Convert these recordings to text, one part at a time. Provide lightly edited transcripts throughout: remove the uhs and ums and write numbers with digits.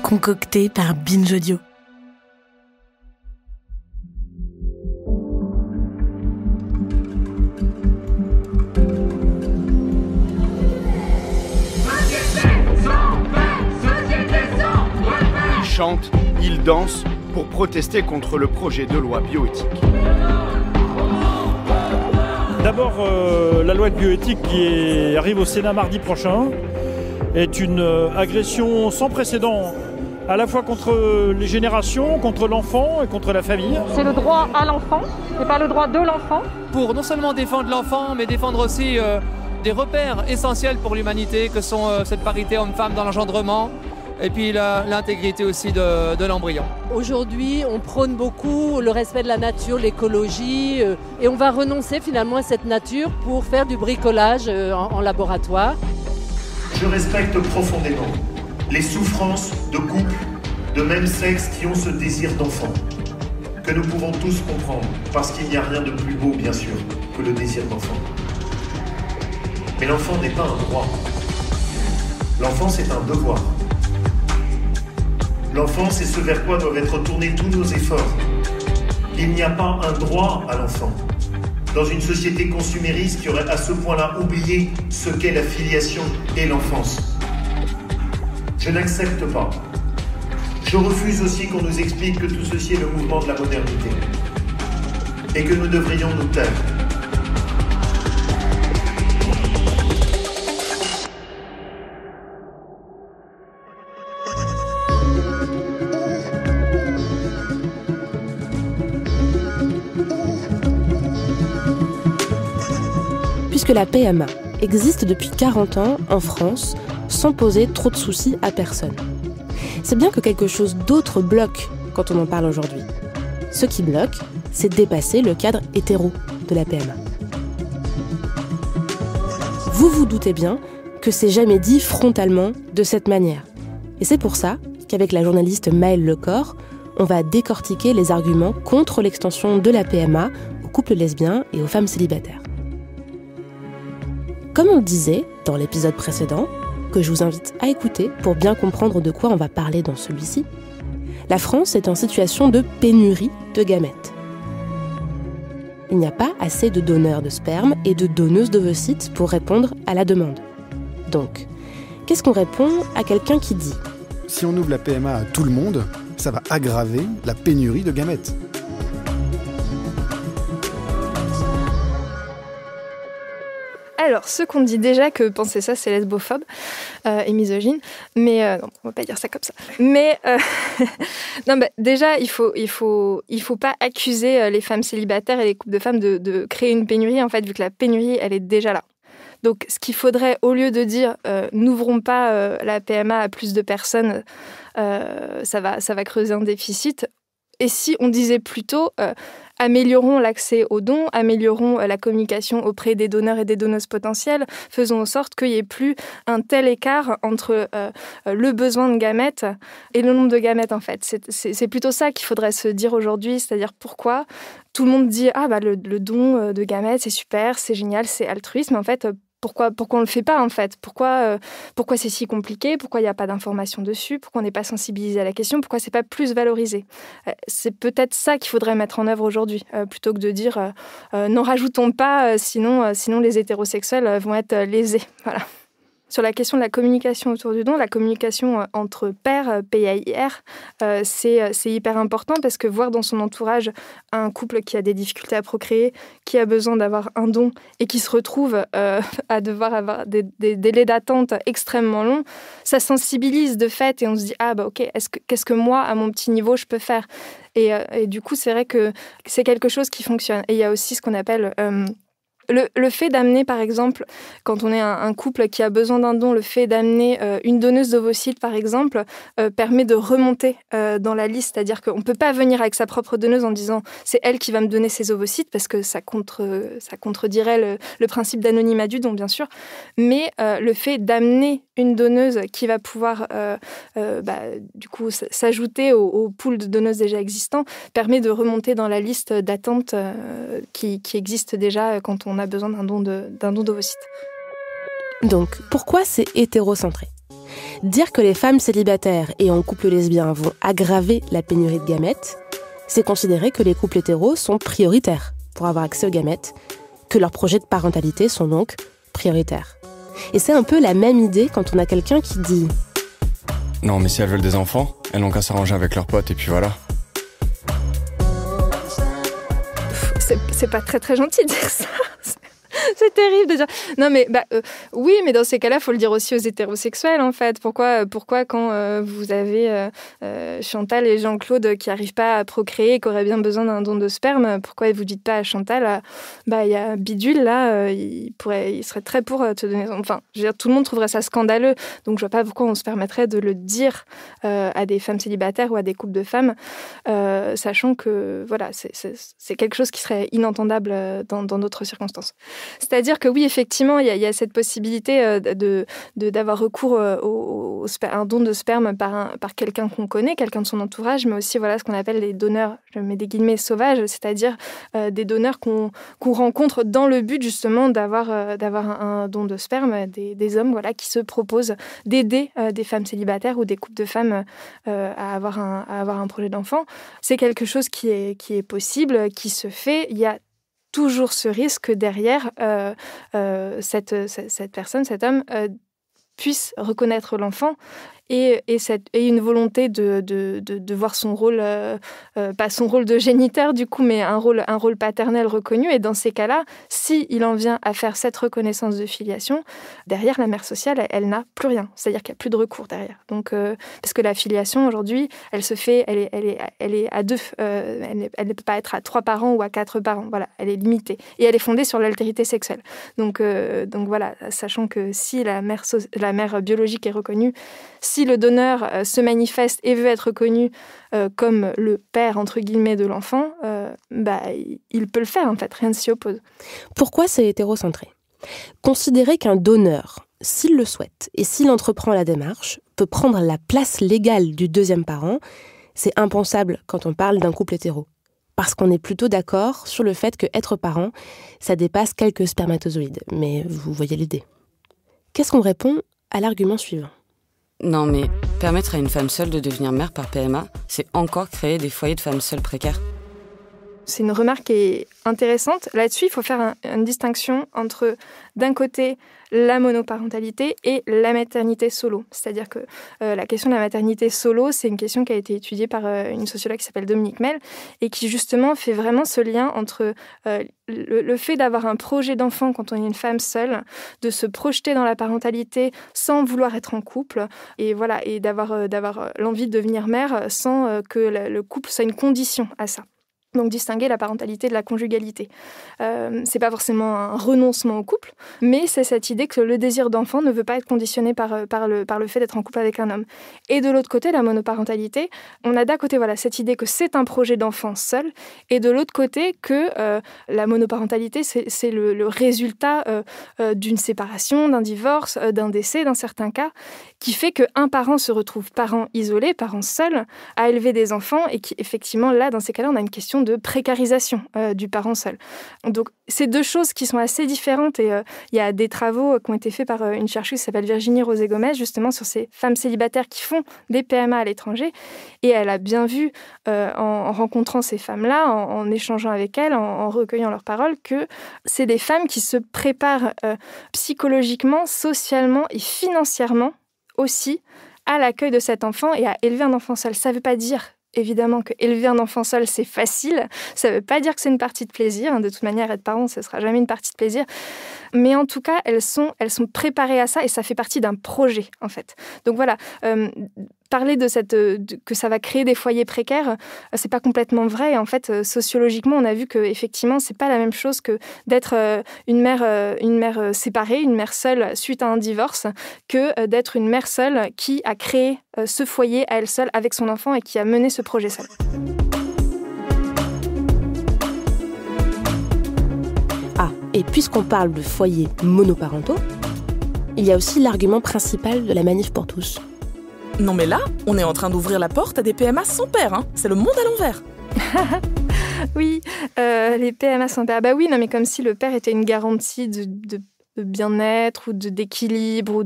concocté par Binge Audio. Ils chantent, ils dansent pour protester contre le projet de loi bioéthique. D'abord, la loi de bioéthique qui arrive au Sénat mardi prochain est une agression sans précédent, à la fois contre les générations, contre l'enfant et contre la famille. C'est le droit à l'enfant, et pas le droit de l'enfant. Pour non seulement défendre l'enfant, mais défendre aussi des repères essentiels pour l'humanité, que sont cette parité homme-femme dans l'engendrement, et puis l'intégrité aussi de l'embryon. Aujourd'hui, on prône beaucoup le respect de la nature, l'écologie, et on va renoncer finalement à cette nature pour faire du bricolage en laboratoire. Je respecte profondément les souffrances de couples de même sexe qui ont ce désir d'enfant, que nous pouvons tous comprendre, parce qu'il n'y a rien de plus beau, bien sûr, que le désir d'enfant. Mais l'enfant n'est pas un droit. L'enfant, c'est un devoir. L'enfant, c'est ce vers quoi doivent être tournés tous nos efforts. Il n'y a pas un droit à l'enfant. Dans une société consumériste qui aurait à ce point-là oublié ce qu'est la filiation et l'enfance. Je n'accepte pas. Je refuse aussi qu'on nous explique que tout ceci est le mouvement de la modernité. Et que nous devrions nous taire. Puisque la PMA existe depuis 40 ans en France, sans poser trop de soucis à personne. C'est bien que quelque chose d'autre bloque quand on en parle aujourd'hui. Ce qui bloque, c'est dépasser le cadre hétéro de la PMA. Vous vous doutez bien que c'est jamais dit frontalement de cette manière. Et c'est pour ça qu'avec la journaliste Maëlle Lecor, on va décortiquer les arguments contre l'extension de la PMA aux couples lesbiens et aux femmes célibataires. Comme on le disait dans l'épisode précédent, que je vous invite à écouter pour bien comprendre de quoi on va parler dans celui-ci, la France est en situation de pénurie de gamètes. Il n'y a pas assez de donneurs de sperme et de donneuses d'ovocytes pour répondre à la demande. Donc, qu'est-ce qu'on répond à quelqu'un qui dit « Si on ouvre la PMA à tout le monde, ça va aggraver la pénurie de gamètes ». Alors, ceux qu'on dit déjà que penser ça, c'est lesbophobe et misogyne, mais non, on va pas dire ça comme ça. Mais non, bah, déjà, il faut pas accuser les femmes célibataires et les couples de femmes de créer une pénurie, en fait, vu que la pénurie, elle est déjà là. Donc, ce qu'il faudrait, au lieu de dire n'ouvrons pas la PMA à plus de personnes, ça va creuser un déficit. Et si on disait plutôt améliorons l'accès aux dons, améliorons la communication auprès des donneurs et des donneuses potentielles, faisons en sorte qu'il n'y ait plus un tel écart entre le besoin de gamètes et le nombre de gamètes, en fait. C'est plutôt ça qu'il faudrait se dire aujourd'hui, c'est-à-dire pourquoi tout le monde dit « Ah, bah, le don de gamètes, c'est super, c'est génial, c'est altruiste », mais en fait, pourquoi on ne le fait pas, en fait ? Pourquoi c'est si compliqué ? Pourquoi il n'y a pas d'information dessus ? Pourquoi on n'est pas sensibilisé à la question ? Pourquoi c'est pas plus valorisé ? C'est peut-être ça qu'il faudrait mettre en œuvre aujourd'hui, plutôt que de dire n'en rajoutons pas, sinon les hétérosexuels vont être lésés. Voilà. Sur la question de la communication autour du don, la communication entre pairs, PAIR, c'est hyper important parce que voir dans son entourage un couple qui a des difficultés à procréer, qui a besoin d'avoir un don et qui se retrouve à devoir avoir des délais d'attente extrêmement longs, ça sensibilise de fait et on se dit « Ah bah ok, qu'est-ce que moi, à mon petit niveau, je peux faire ?» Et du coup, c'est vrai que c'est quelque chose qui fonctionne. Et il y a aussi ce qu'on appelle... Le fait d'amener, par exemple, quand on est un couple qui a besoin d'un don, le fait d'amener une donneuse d'ovocytes, par exemple, permet de remonter dans la liste. C'est-à-dire qu'on ne peut pas venir avec sa propre donneuse en disant « c'est elle qui va me donner ses ovocytes » parce que ça contredirait le principe d'anonymat du don, bien sûr. Mais le fait d'amener une donneuse qui va pouvoir du coup s'ajouter au pool de donneuses déjà existants permet de remonter dans la liste d'attente qui existe déjà quand on a besoin d'un don d'ovocytes. Donc, pourquoi c'est hétérocentré ? Dire que les femmes célibataires et en couple lesbien vont aggraver la pénurie de gamètes, c'est considérer que les couples hétéros sont prioritaires pour avoir accès aux gamètes, que leurs projets de parentalité sont donc prioritaires. Et c'est un peu la même idée quand on a quelqu'un qui dit « Non, mais si elles veulent des enfants, elles n'ont qu'à s'arranger avec leurs potes et puis voilà. » C'est pas très très gentil de dire ça. C'est terrible de dire. Non, mais oui, mais dans ces cas-là, il faut le dire aussi aux hétérosexuels, en fait. Pourquoi quand vous avez Chantal et Jean-Claude qui n'arrivent pas à procréer, qui auraient bien besoin d'un don de sperme, pourquoi vous ne dites pas à Chantal, il y a Bidule, là, il serait très pour te donner... Enfin, je veux dire, tout le monde trouverait ça scandaleux. Donc, je ne vois pas pourquoi on se permettrait de le dire à des femmes célibataires ou à des couples de femmes, sachant que, voilà, c'est quelque chose qui serait inentendable dans d'autres circonstances. C'est-à-dire que oui, effectivement, il y a cette possibilité d'avoir recours à un don de sperme par quelqu'un qu'on connaît, quelqu'un de son entourage, mais aussi voilà, ce qu'on appelle les donneurs, je mets des guillemets sauvages, c'est-à-dire des donneurs qu'on rencontre dans le but justement d'avoir un don de sperme, des hommes voilà, qui se proposent d'aider des femmes célibataires ou des couples de femmes à avoir un projet d'enfant. C'est quelque chose qui est possible, qui se fait. Il y a toujours ce risque derrière cette personne, cet homme, puisse reconnaître l'enfant et une volonté de voir son rôle, pas son rôle de géniteur du coup, mais un rôle paternel reconnu. Et dans ces cas-là, s'il en vient à faire cette reconnaissance de filiation, derrière la mère sociale, elle n'a plus rien. C'est-à-dire qu'il n'y a plus de recours derrière. Donc, parce que la filiation aujourd'hui, elle se fait, elle est à deux. Elle ne peut pas être à 3 parents ou à 4 parents. Voilà, elle est limitée et elle est fondée sur l'altérité sexuelle. Donc voilà, sachant que si la mère biologique est reconnue, si le donneur se manifeste et veut être reconnu comme le père, entre guillemets, de l'enfant, il peut le faire, en fait. Rien ne s'y oppose. Pourquoi c'est hétérocentré ? Considérer qu'un donneur, s'il le souhaite et s'il entreprend la démarche, peut prendre la place légale du deuxième parent, c'est impensable quand on parle d'un couple hétéro. Parce qu'on est plutôt d'accord sur le fait que être parent, ça dépasse quelques spermatozoïdes. Mais vous voyez l'idée. Qu'est-ce qu'on répond à l'argument suivant ? Non, mais permettre à une femme seule de devenir mère par PMA, c'est encore créer des foyers de femmes seules précaires. C'est une remarque qui est intéressante. Là-dessus, il faut faire une distinction entre, d'un côté, la monoparentalité et la maternité solo. C'est-à-dire que la question de la maternité solo, c'est une question qui a été étudiée par une sociologue qui s'appelle Dominique Mel et qui, justement, fait vraiment ce lien entre le fait d'avoir un projet d'enfant quand on est une femme seule, de se projeter dans la parentalité sans vouloir être en couple et, voilà, et d'avoir l'envie de devenir mère sans que le couple soit une condition à ça. Donc distinguer la parentalité de la conjugalité. C'est pas forcément un renoncement au couple, mais c'est cette idée que le désir d'enfant ne veut pas être conditionné par le fait d'être en couple avec un homme. Et de l'autre côté, la monoparentalité, on a d'un côté voilà, cette idée que c'est un projet d'enfant seul, et de l'autre côté que la monoparentalité, c'est le résultat d'une séparation, d'un divorce, d'un décès, dans certains cas, qui fait qu'un parent se retrouve parent isolé, parent seul, à élever des enfants, et qui effectivement, là, dans ces cas-là, on a une question de précarisation du parent seul. Donc, c'est deux choses qui sont assez différentes et il y a des travaux qui ont été faits par une chercheuse qui s'appelle Virginie Rosé-Gomez, justement sur ces femmes célibataires qui font des PMA à l'étranger. Et elle a bien vu, en rencontrant ces femmes-là, en échangeant avec elles, en recueillant leurs paroles, que c'est des femmes qui se préparent psychologiquement, socialement et financièrement aussi à l'accueil de cet enfant et à élever un enfant seul. Ça ne veut pas dire évidemment que élever un enfant seul, c'est facile. Ça ne veut pas dire que c'est une partie de plaisir. De toute manière, être parent, ce ne sera jamais une partie de plaisir. Mais en tout cas, elles sont préparées à ça et ça fait partie d'un projet, en fait. Donc voilà, parler que ça va créer des foyers précaires, c'est pas complètement vrai. Et en fait, sociologiquement, on a vu que effectivement, c'est pas la même chose que d'être une mère séparée, une mère seule suite à un divorce, que d'être une mère seule qui a créé ce foyer à elle seule avec son enfant et qui a mené ce projet seul. Ah, et puisqu'on parle de foyers monoparentaux, il y a aussi l'argument principal de la Manif pour tous. Non mais là, on est en train d'ouvrir la porte à des PMA sans père, hein. C'est le monde à l'envers. Oui, les PMA sans père. Bah oui, non mais comme si le père était une garantie de bien-être ou d'équilibre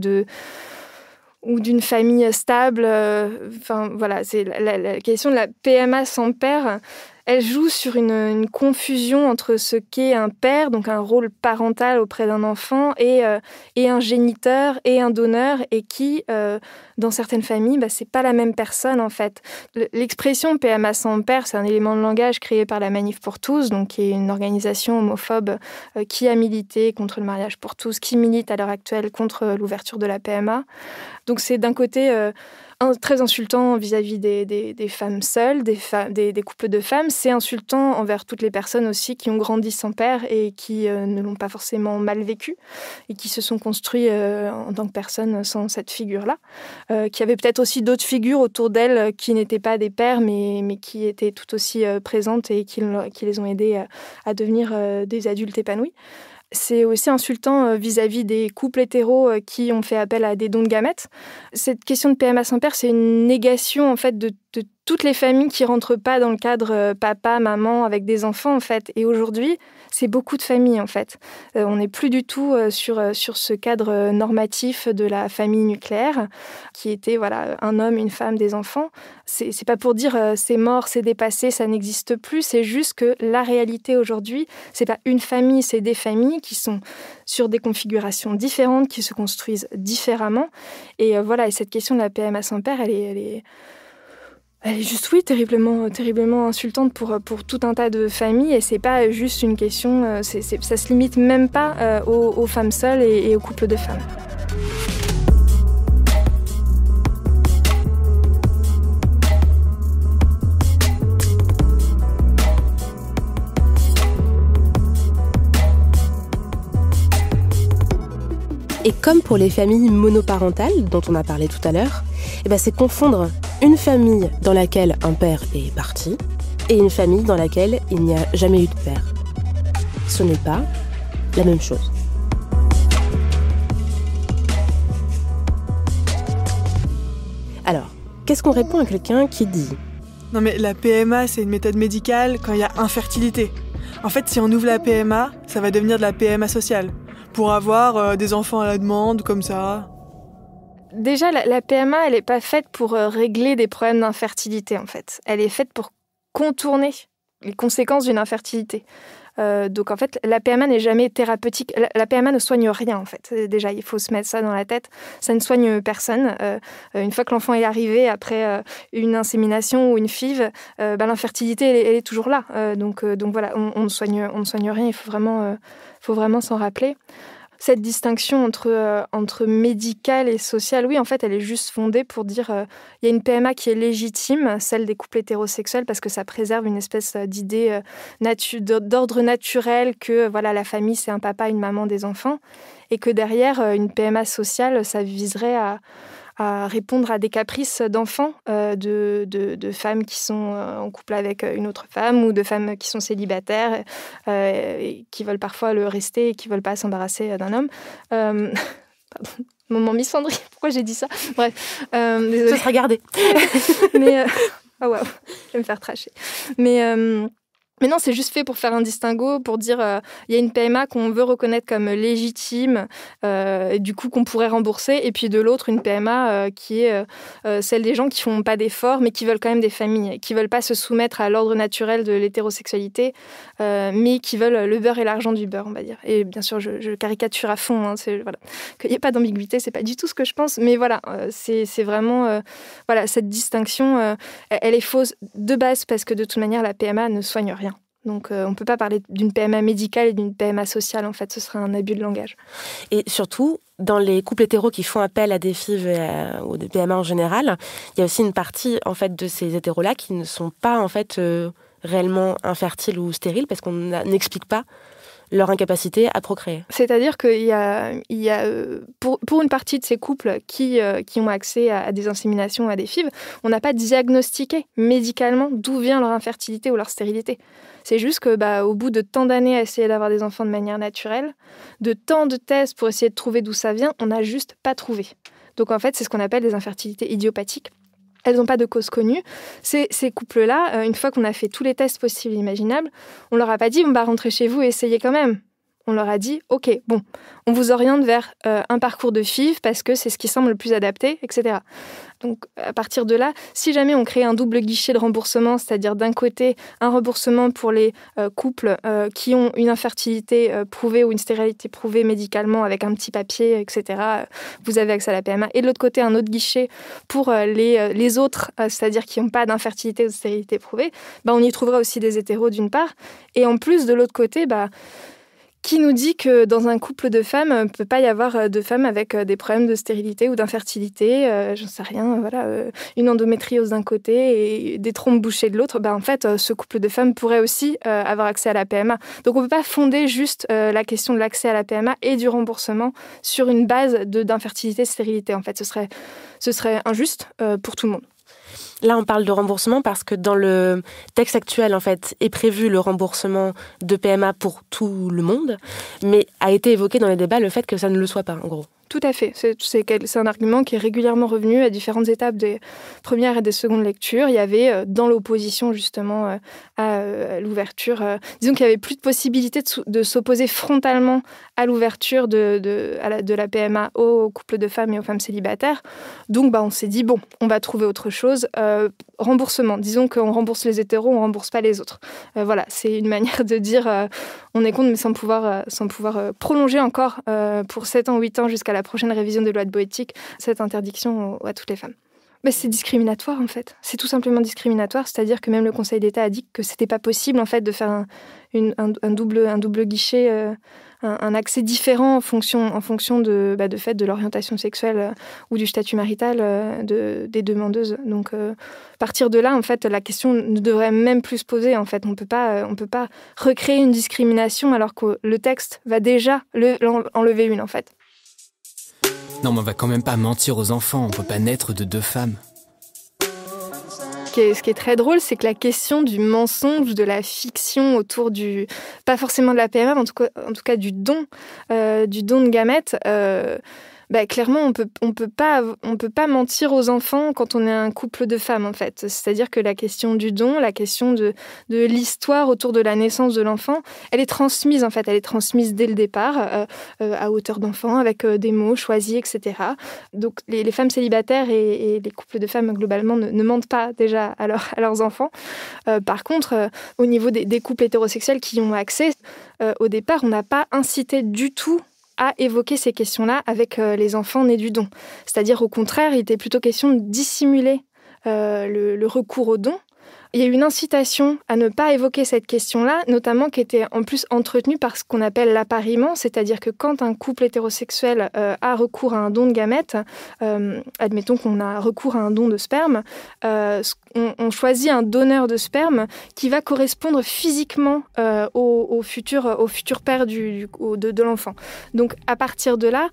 ou d'une famille stable. Voilà, c'est la question de la PMA sans père. Elle joue sur une confusion entre ce qu'est un père, donc un rôle parental auprès d'un enfant, et un géniteur et un donneur, et qui, dans certaines familles, c'est pas la même personne en fait. L'expression PMA sans père, c'est un élément de langage créé par la Manif pour tous, donc qui est une organisation homophobe qui a milité contre le mariage pour tous, qui milite à l'heure actuelle contre l'ouverture de la PMA. Donc c'est d'un côté très insultant vis-à-vis des femmes seules, des couples de femmes. C'est insultant envers toutes les personnes aussi qui ont grandi sans père et qui ne l'ont pas forcément mal vécu et qui se sont construits en tant que personnes sans cette figure-là. Qui avaient peut-être aussi d'autres figures autour d'elles qui n'étaient pas des pères mais qui étaient tout aussi présentes et qui les ont aidées à devenir des adultes épanouis. C'est aussi insultant vis-à-vis des couples hétéros qui ont fait appel à des dons de gamètes. Cette question de PMA sans père, c'est une négation en fait de toutes les familles qui rentrent pas dans le cadre papa, maman avec des enfants en fait. Et aujourd'hui, c'est beaucoup de familles en fait. On n'est plus du tout sur ce cadre normatif de la famille nucléaire qui était un homme, une femme, des enfants. C'est pas pour dire c'est mort, c'est dépassé, ça n'existe plus. C'est juste que la réalité aujourd'hui, c'est pas une famille, c'est des familles qui sont sur des configurations différentes, qui se construisent différemment. Et et cette question de la PMA sans père, elle est juste, terriblement insultante pour tout un tas de familles. Et c'est pas juste une question, ça se limite même pas aux femmes seules et aux couples de femmes. Et comme pour les familles monoparentales dont on a parlé tout à l'heure, c'est confondre une famille dans laquelle un père est parti et une famille dans laquelle il n'y a jamais eu de père. Ce n'est pas la même chose. Alors, qu'est-ce qu'on répond à quelqu'un qui dit « Non mais la PMA, c'est une méthode médicale quand il y a infertilité. En fait, si on ouvre la PMA, ça va devenir de la PMA sociale. Pour avoir des enfants à la demande, comme ça. » Déjà, la PMA, elle n'est pas faite pour régler des problèmes d'infertilité, en fait. Elle est faite pour contourner les conséquences d'une infertilité. Donc, en fait, la PMA n'est jamais thérapeutique. La PMA ne soigne rien, en fait. Déjà, il faut se mettre ça dans la tête. Ça ne soigne personne. Une fois que l'enfant est arrivé, après une insémination ou une FIV, l'infertilité, elle est toujours là. Donc voilà, on ne soigne rien. Il faut vraiment s'en rappeler. Cette distinction entre médical et social, oui, en fait, elle est juste fondée pour dire il y a une PMA qui est légitime, celle des couples hétérosexuels, parce que ça préserve une espèce d'idée d'ordre naturel que la famille, c'est un papa, une maman, des enfants, et que derrière, une PMA sociale, ça viserait à répondre à des caprices d'enfants, de femmes qui sont en couple avec une autre femme ou de femmes qui sont célibataires et qui veulent parfois le rester et qui ne veulent pas s'embarrasser d'un homme. Pardon, moment misandrie, pourquoi j'ai dit ça ? Bref, désolée. Ça sera gardé. Mais, oh wow, je vais me faire tracher. Mais non, c'est juste fait pour faire un distinguo, pour dire il y a une PMA qu'on veut reconnaître comme légitime, et du coup qu'on pourrait rembourser, et puis de l'autre, une PMA qui est celle des gens qui font pas d'efforts, mais qui veulent quand même des familles, qui veulent pas se soumettre à l'ordre naturel de l'hétérosexualité, mais qui veulent le beurre et l'argent du beurre, on va dire. Et bien sûr, je caricature à fond, hein, qu'il n'y ait pas d'ambiguïté, c'est pas du tout ce que je pense, mais voilà, c'est vraiment cette distinction, elle est fausse de base, parce que de toute manière, la PMA ne soigne rien. Donc, on ne peut pas parler d'une PMA médicale et d'une PMA sociale, en fait, ce serait un abus de langage. Et surtout, dans les couples hétéros qui font appel à des FIV ou des PMA en général, il y a aussi une partie, en fait, de ces hétéros-là qui ne sont pas, en fait, réellement infertiles ou stériles, parce qu'on n'explique pas leur incapacité à procréer. C'est-à-dire qu'il y a pour une partie de ces couples qui ont accès à des inséminations, à des FIV, on n'a pas diagnostiqué médicalement d'où vient leur infertilité ou leur stérilité. C'est juste que, au bout de tant d'années à essayer d'avoir des enfants de manière naturelle, de tant de tests pour essayer de trouver d'où ça vient, on n'a juste pas trouvé. Donc en fait, c'est ce qu'on appelle des infertilités idiopathiques. Elles n'ont pas de cause connue. Ces couples-là, une fois qu'on a fait tous les tests possibles et imaginables, on leur a pas dit « rentrez chez vous et essayez quand même ». On leur a dit, OK, bon, on vous oriente vers un parcours de FIV parce que c'est ce qui semble le plus adapté, etc. Donc, à partir de là, si jamais on crée un double guichet de remboursement, c'est-à-dire d'un côté, un remboursement pour les couples qui ont une infertilité prouvée ou une stérilité prouvée médicalement avec un petit papier, etc., vous avez accès à la PMA. Et de l'autre côté, un autre guichet pour les autres, c'est-à-dire qui n'ont pas d'infertilité ou de stérilité prouvée, on y trouvera aussi des hétéros d'une part. Et en plus, de l'autre côté, qui nous dit que dans un couple de femmes, il ne peut pas y avoir de femmes avec des problèmes de stérilité ou d'infertilité, j'en sais rien, une endométriose d'un côté et des trompes bouchées de l'autre, en fait, ce couple de femmes pourrait aussi avoir accès à la PMA. Donc on ne peut pas fonder juste la question de l'accès à la PMA et du remboursement sur une base d'infertilité, stérilité. En fait, ce serait injuste pour tout le monde. Là, on parle de remboursement parce que dans le texte actuel, en fait, est prévu le remboursement de PMA pour tout le monde, mais a été évoqué dans les débats le fait que ça ne le soit pas, en gros. Tout à fait. C'est un argument qui est régulièrement revenu à différentes étapes des premières et des secondes lectures. Il y avait, dans l'opposition justement à l'ouverture, disons qu'il n'y avait plus de possibilité de s'opposer frontalement à l'ouverture de la PMA aux couples de femmes et aux femmes célibataires. Donc on s'est dit, on va trouver autre chose. Remboursement. Disons qu'on rembourse les hétéros, on ne rembourse pas les autres. Voilà, c'est une manière de dire on est contre, mais sans pouvoir prolonger encore pour 7 ans, 8 ans jusqu'à la prochaine révision des lois de bioéthique, cette interdiction à toutes les femmes. C'est discriminatoire en fait. C'est tout simplement discriminatoire, c'est-à-dire que même le Conseil d'État a dit que c'était pas possible en fait de faire un double guichet, un accès différent en fonction de l'orientation sexuelle ou du statut marital des demandeuses. Donc à partir de là en fait la question ne devrait même plus se poser en fait. On peut pas recréer une discrimination alors que le texte va déjà enlever une en fait. Non, mais on va quand même pas mentir aux enfants, on peut pas naître de 2 femmes. Ce qui est très drôle, c'est que la question du mensonge, de la fiction autour pas forcément de la PMA, mais en tout cas du don de gamètes, clairement, on peut pas mentir aux enfants quand on est un couple de femmes, en fait. C'est-à-dire que la question du don, la question de l'histoire autour de la naissance de l'enfant, elle est transmise, en fait. Elle est transmise dès le départ, à hauteur d'enfant, avec des mots choisis, etc. Donc, les femmes célibataires et les couples de femmes, globalement, ne mentent pas déjà à leurs enfants. Par contre, au niveau des couples hétérosexuels qui y ont accès, au départ, on n'a pas incité du tout à évoquer ces questions-là avec les enfants nés du don. C'est-à-dire, au contraire, il était plutôt question de dissimuler le recours au don. Il y a eu une incitation à ne pas évoquer cette question-là, notamment qui était en plus entretenue par ce qu'on appelle l'appariement, c'est-à-dire que quand un couple hétérosexuel a recours à un don de gamètes, admettons qu'on a recours à un don de sperme, on choisit un donneur de sperme qui va correspondre physiquement au futur père de l'enfant. Donc à partir de là,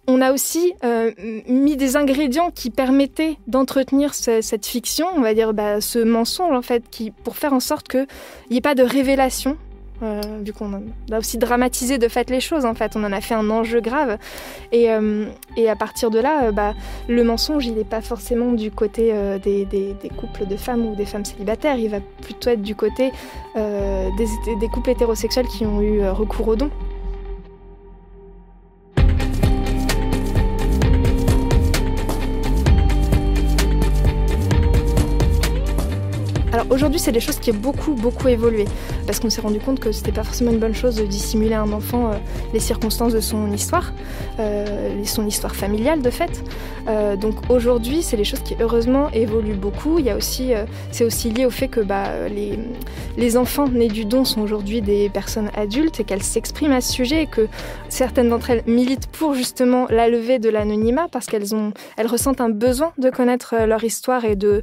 on a aussi mis des ingrédients qui permettaient d'entretenir cette fiction, on va dire ce mensonge en fait, pour faire en sorte qu'il n'y ait pas de révélation. Vu qu'on a aussi dramatisé de fait les choses, en fait, on en a fait un enjeu grave. Et à partir de là, le mensonge, il n'est pas forcément du côté des couples de femmes ou des femmes célibataires, il va plutôt être du côté des couples hétérosexuels qui ont eu recours au don. Alors aujourd'hui, c'est des choses qui ont beaucoup évolué parce qu'on s'est rendu compte que c'était pas forcément une bonne chose de dissimuler à un enfant les circonstances de son histoire familiale de fait. Donc aujourd'hui, c'est des choses qui heureusement évoluent beaucoup. Il y a aussi, c'est aussi lié au fait que les enfants nés du don sont aujourd'hui des personnes adultes et qu'elles s'expriment à ce sujet et que certaines d'entre elles militent pour justement la levée de l'anonymat parce qu'elles ressentent un besoin de connaître leur histoire et de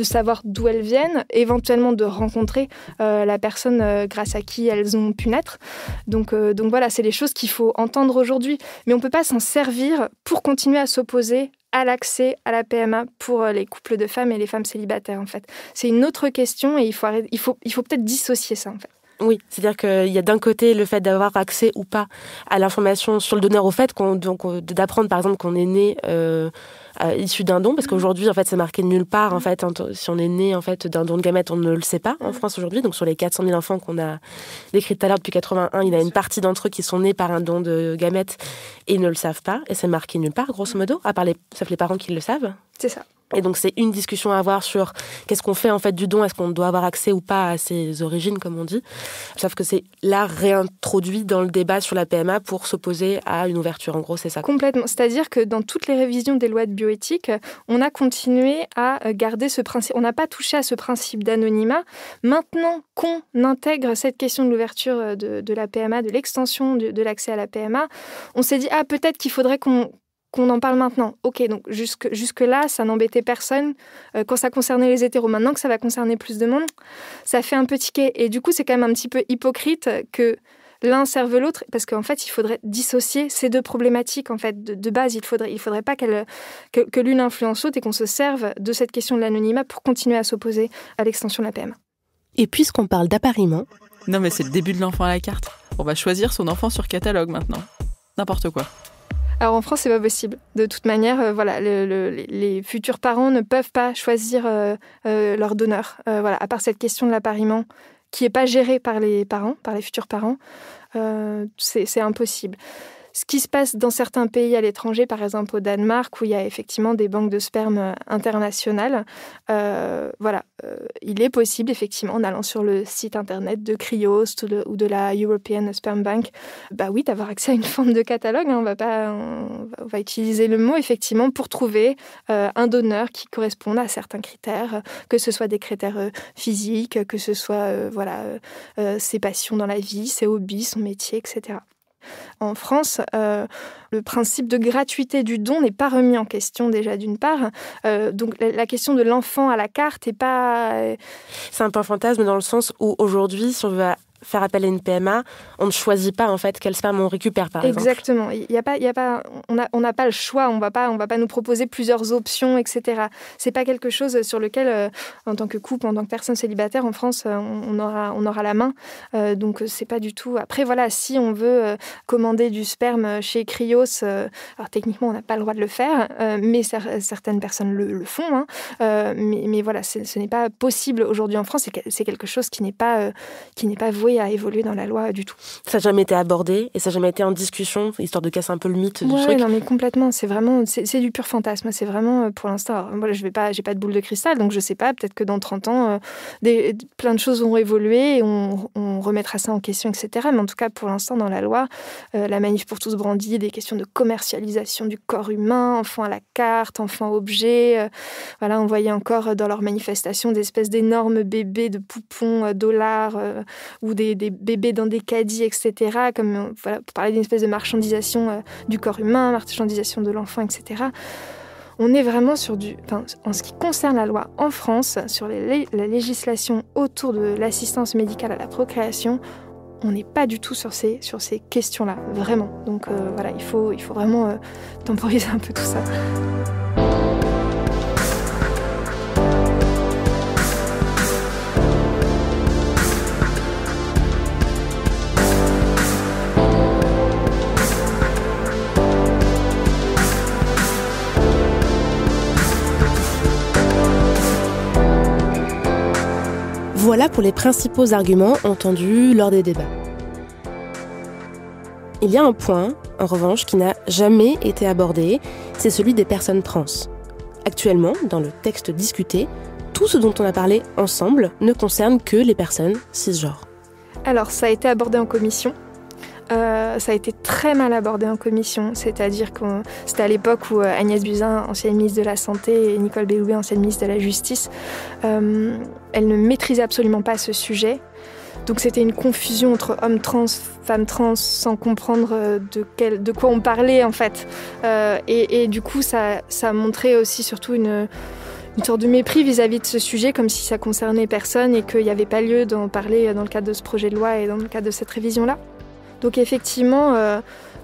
savoir d'où elles viennent, éventuellement de rencontrer la personne grâce à qui elles ont pu naître. Donc voilà, c'est des choses qu'il faut entendre aujourd'hui. Mais on ne peut pas s'en servir pour continuer à s'opposer à l'accès à la PMA pour les couples de femmes et les femmes célibataires, en fait. C'est une autre question et il faut peut-être dissocier ça, en fait. Oui, c'est-à-dire qu'il y a d'un côté le fait d'avoir accès ou pas à l'information sur le donneur, au fait d'apprendre par exemple qu'on est né issu d'un don, parce qu'aujourd'hui en fait c'est marqué nulle part en fait, si on est né en fait d'un don de gamètes, on ne le sait pas en France aujourd'hui. Donc sur les 400 000 enfants qu'on a décrits tout à l'heure depuis 81, il y a une partie d'entre eux qui sont nés par un don de gamètes et ne le savent pas, et c'est marqué nulle part grosso modo, à part sauf les parents qui le savent. C'est ça. Et donc c'est une discussion à avoir sur qu'est-ce qu'on fait en fait du don, est-ce qu'on doit avoir accès ou pas à ses origines comme on dit. Sauf que c'est là réintroduit dans le débat sur la PMA pour s'opposer à une ouverture. En gros, c'est ça. Complètement. C'est-à-dire que dans toutes les révisions des lois de bioéthique, on a continué à garder ce principe. On n'a pas touché à ce principe d'anonymat. Maintenant qu'on intègre cette question de l'ouverture de la PMA, de l'extension de l'accès à la PMA, on s'est dit peut-être qu'il faudrait qu'on en parle maintenant. Ok, donc jusque-là, ça n'embêtait personne quand ça concernait les hétéros. Maintenant que ça va concerner plus de monde, ça fait un peu tiquer. Et du coup, c'est quand même un petit peu hypocrite que l'un serve l'autre, parce qu'en fait, il faudrait dissocier ces deux problématiques. En fait, de base, il faudrait pas que l'une influence l'autre et qu'on se serve de cette question de l'anonymat pour continuer à s'opposer à l'extension de la PMA. Et puisqu'on parle d'appariement... Non, mais c'est le début de l'enfant à la carte. On va choisir son enfant sur catalogue maintenant. N'importe quoi. Alors en France, c'est pas possible. De toute manière, les futurs parents ne peuvent pas choisir leur donneur. À part cette question de l'appariement qui n'est pas gérée par les parents, par les futurs parents, c'est impossible. Ce qui se passe dans certains pays à l'étranger, par exemple au Danemark, où il y a effectivement des banques de sperme internationales, il est possible, effectivement, en allant sur le site internet de Cryos ou de la European Sperm Bank, d'avoir accès à une forme de catalogue. On va utiliser le mot, effectivement, pour trouver un donneur qui corresponde à certains critères, que ce soit des critères physiques, que ce soit ses passions dans la vie, ses hobbies, son métier, etc. En France, le principe de gratuité du don n'est pas remis en question déjà d'une part. Donc la question de l'enfant à la carte n'est pas... C'est un peu un fantasme dans le sens où aujourd'hui, si on veut faire appel à une PMA, on ne choisit pas en fait quel sperme on récupère par exemple. Exactement. On n'a pas le choix. On va pas nous proposer plusieurs options, etc. C'est pas quelque chose sur lequel, en tant que couple, en tant que personne célibataire en France, on aura la main. Donc c'est pas du tout. Après si on veut commander du sperme chez Cryos, alors techniquement on n'a pas le droit de le faire, mais certaines personnes le font. Mais ce n'est pas possible aujourd'hui en France. C'est quelque chose qui n'est pas voué à évoluer dans la loi du tout. Ça n'a jamais été abordé et ça n'a jamais été en discussion, histoire de casser un peu le mythe du truc. Non mais complètement, c'est du pur fantasme. C'est vraiment pour l'instant. Moi, j'ai pas de boule de cristal, donc je sais pas. Peut-être que dans 30 ans, plein de choses vont évoluer et on remettra ça en question, etc. Mais en tout cas, pour l'instant, dans la loi, la Manif pour tous brandit des questions de commercialisation du corps humain, enfant à la carte, enfant objet. On voyait encore dans leurs manifestations des espèces d'énormes bébés de poupons dollars ou des bébés dans des caddies, etc. Pour parler d'une espèce de marchandisation du corps humain, marchandisation de l'enfant, etc. On est vraiment en ce qui concerne la loi en France, sur la législation autour de l'assistance médicale à la procréation, on n'est pas du tout sur ces questions-là, vraiment. Donc il faut vraiment temporiser un peu tout ça. Voilà pour les principaux arguments entendus lors des débats. Il y a un point, en revanche, qui n'a jamais été abordé, c'est celui des personnes trans. Actuellement, dans le texte discuté, tout ce dont on a parlé ensemble ne concerne que les personnes cisgenres. Alors, ça a été abordé en commission. Ça a été très mal abordé en commission, c'est-à-dire que c'était à l'époque où Agnès Buzyn, ancienne ministre de la Santé, et Nicole Belloubet, ancienne ministre de la Justice, elles ne maîtrisaient absolument pas ce sujet. Donc c'était une confusion entre hommes trans, femmes trans, sans comprendre de quoi on parlait en fait. Et du coup, ça montrait aussi surtout une sorte de mépris vis-à-vis de ce sujet, comme si ça concernait personne et qu'il n'y avait pas lieu d'en parler dans le cadre de ce projet de loi et dans le cadre de cette révision-là. Donc effectivement,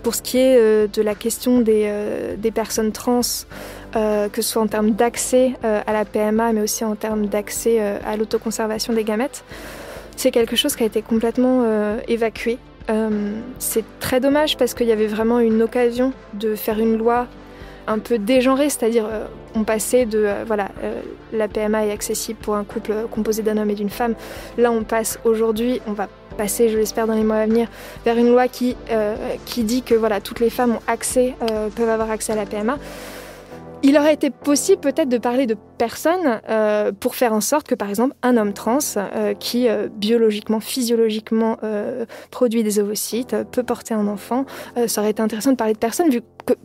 pour ce qui est de la question des personnes trans, que ce soit en termes d'accès à la PMA, mais aussi en termes d'accès à l'autoconservation des gamètes, c'est quelque chose qui a été complètement évacué. C'est très dommage parce qu'il y avait vraiment une occasion de faire une loi un peu dégenrée, c'est-à-dire on passait de la PMA est accessible pour un couple composé d'un homme et d'une femme. Là, on passe aujourd'hui, on va passer, je l'espère dans les mois à venir, vers une loi qui dit que toutes les femmes peuvent avoir accès à la PMA. Il aurait été possible peut-être de parler de personnes pour faire en sorte que, par exemple, un homme trans qui biologiquement, physiologiquement produit des ovocytes, peut porter un enfant, ça aurait été intéressant de parler de personnes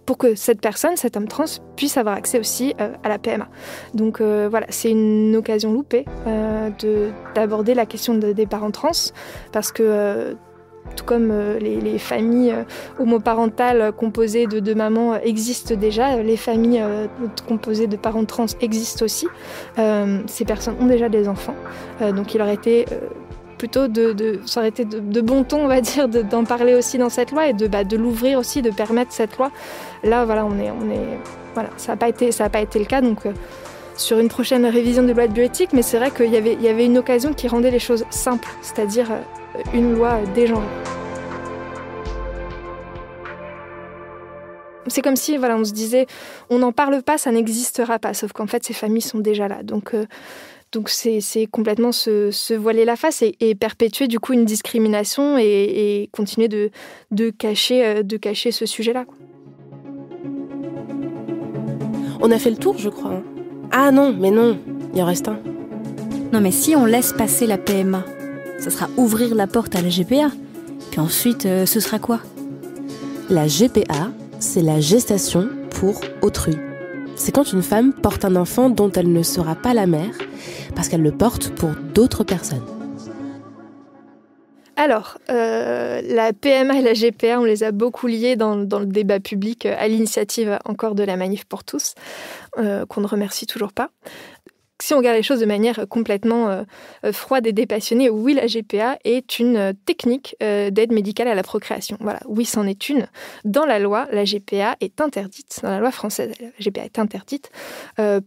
pour que cette personne, cet homme trans, puisse avoir accès aussi à la PMA. Donc c'est une occasion loupée d'aborder la question des parents trans, parce que tout comme les familles homoparentales composées de deux mamans existent déjà, les familles composées de parents trans existent aussi. Ces personnes ont déjà des enfants, donc il aurait été plutôt ça aurait été de bon ton, on va dire, d'en parler aussi dans cette loi et de l'ouvrir aussi, de permettre cette loi. Là, ça n'a pas été le cas, donc sur une prochaine révision de loi de bioéthique, mais c'est vrai qu'il y avait une occasion qui rendait les choses simples, c'est-à-dire une loi dégenrée. C'est comme si on se disait on n'en parle pas, ça n'existera pas, sauf qu'en fait ces familles sont déjà là. Donc c'est complètement se voiler la face et perpétuer du coup une discrimination et continuer de cacher ce sujet-là. On a fait le tour, je crois. Ah non, il en reste un. Non mais si on laisse passer la PMA, ça sera ouvrir la porte à la GPA. Puis ensuite, ce sera quoi ? La GPA, c'est la gestation pour autrui. C'est quand une femme porte un enfant dont elle ne sera pas la mère, parce qu'elle le porte pour d'autres personnes. Alors, la PMA et la GPA, on les a beaucoup liés dans le débat public, à l'initiative encore de la Manif pour tous, qu'on ne remercie toujours pas. Si on regarde les choses de manière complètement froide et dépassionnée, oui, la GPA est une technique d'aide médicale à la procréation. Voilà, oui, c'en est une. Dans la loi, la GPA est interdite. Dans la loi française, la GPA est interdite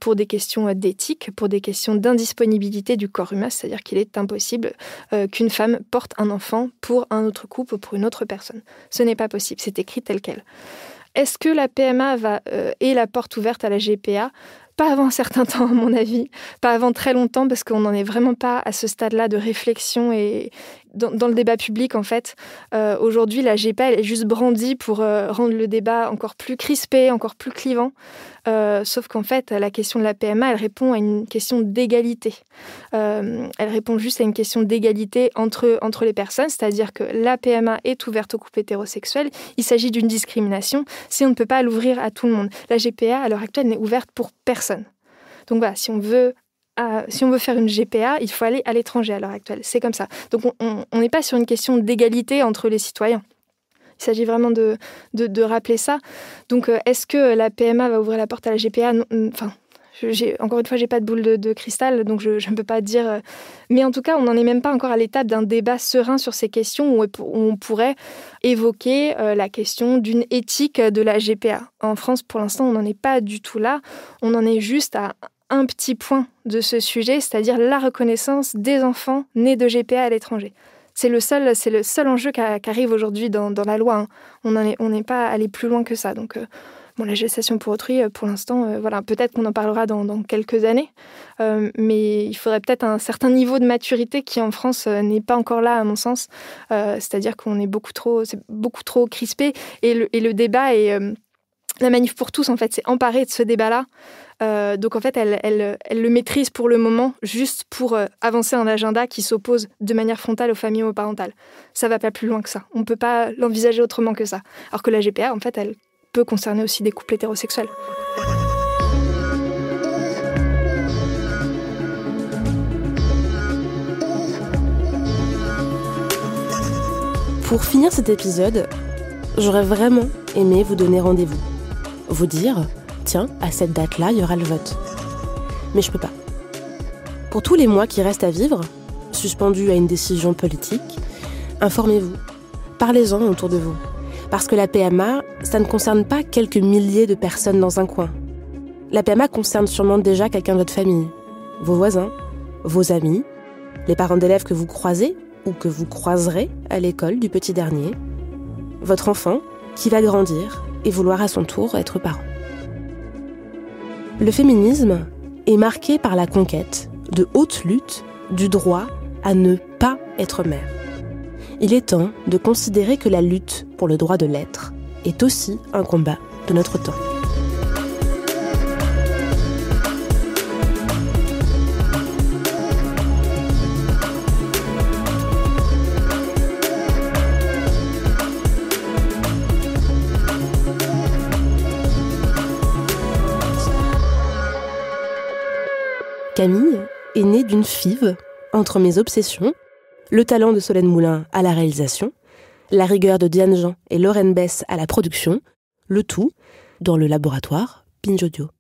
pour des questions d'éthique, pour des questions d'indisponibilité du corps humain, c'est-à-dire qu'il est impossible qu'une femme porte un enfant pour un autre couple ou pour une autre personne. Ce n'est pas possible, c'est écrit tel quel. Est-ce que la PMA est la porte ouverte à la GPA ? Pas avant un certain temps, à mon avis. Pas avant très longtemps, parce qu'on n'en est vraiment pas à ce stade-là de réflexion. Et dans le débat public, en fait, aujourd'hui, la GPA, elle est juste brandie pour rendre le débat encore plus crispé, encore plus clivant. Sauf qu'en fait, la question de la PMA, elle répond à une question d'égalité. Elle répond juste à une question d'égalité entre les personnes, c'est-à-dire que la PMA est ouverte aux couples hétérosexuels. Il s'agit d'une discrimination si on ne peut pas l'ouvrir à tout le monde. La GPA, à l'heure actuelle, n'est ouverte pour personne. Donc voilà, si on veut faire une GPA, il faut aller à l'étranger à l'heure actuelle. C'est comme ça. Donc on n'est pas sur une question d'égalité entre les citoyens. Il s'agit vraiment de rappeler ça. Donc est-ce que la PMA va ouvrir la porte à la GPA ? Encore une fois, j'ai pas de boule de cristal, donc je ne peux pas dire. Mais en tout cas, on n'en est même pas encore à l'étape d'un débat serein sur ces questions où on pourrait évoquer la question d'une éthique de la GPA. En France, pour l'instant, on n'en est pas du tout là. On en est juste à un petit point de ce sujet, c'est-à-dire la reconnaissance des enfants nés de GPA à l'étranger. C'est le seul enjeu qui arrive aujourd'hui dans la loi. Hein. On n'est pas allé plus loin que ça. Donc, la gestation pour autrui, pour l'instant, peut-être qu'on en parlera dans quelques années, mais il faudrait peut-être un certain niveau de maturité qui, en France, n'est pas encore là, à mon sens. C'est-à-dire qu'on est beaucoup trop crispé, et le débat est... la Manif pour tous, en fait, s'est emparée de ce débat-là. Donc, en fait, elle le maîtrise pour le moment, juste pour avancer un agenda qui s'oppose de manière frontale aux familles homoparentales. Ça ne va pas plus loin que ça. On ne peut pas l'envisager autrement que ça. Alors que la GPA, en fait, elle peut concerner aussi des couples hétérosexuels. Pour finir cet épisode, j'aurais vraiment aimé vous donner rendez-vous. Vous dire, tiens, à cette date-là, il y aura le vote. Mais je peux pas. Pour tous les mois qui restent à vivre, suspendus à une décision politique, informez-vous. Parlez-en autour de vous. Parce que la PMA, ça ne concerne pas quelques milliers de personnes dans un coin. La PMA concerne sûrement déjà quelqu'un de votre famille, vos voisins, vos amis, les parents d'élèves que vous croisez ou que vous croiserez à l'école du petit dernier, votre enfant qui va grandir et vouloir à son tour être parent. Le féminisme est marqué par la conquête de hautes luttes du droit à ne pas être mère. Il est temps de considérer que la lutte pour le droit de l'être est aussi un combat de notre temps. Camille est née d'une FIV entre mes obsessions, le talent de Solène Moulin à la réalisation, la rigueur de Diane Jean et Lorraine Bess à la production, le tout dans le laboratoire Binge Audio.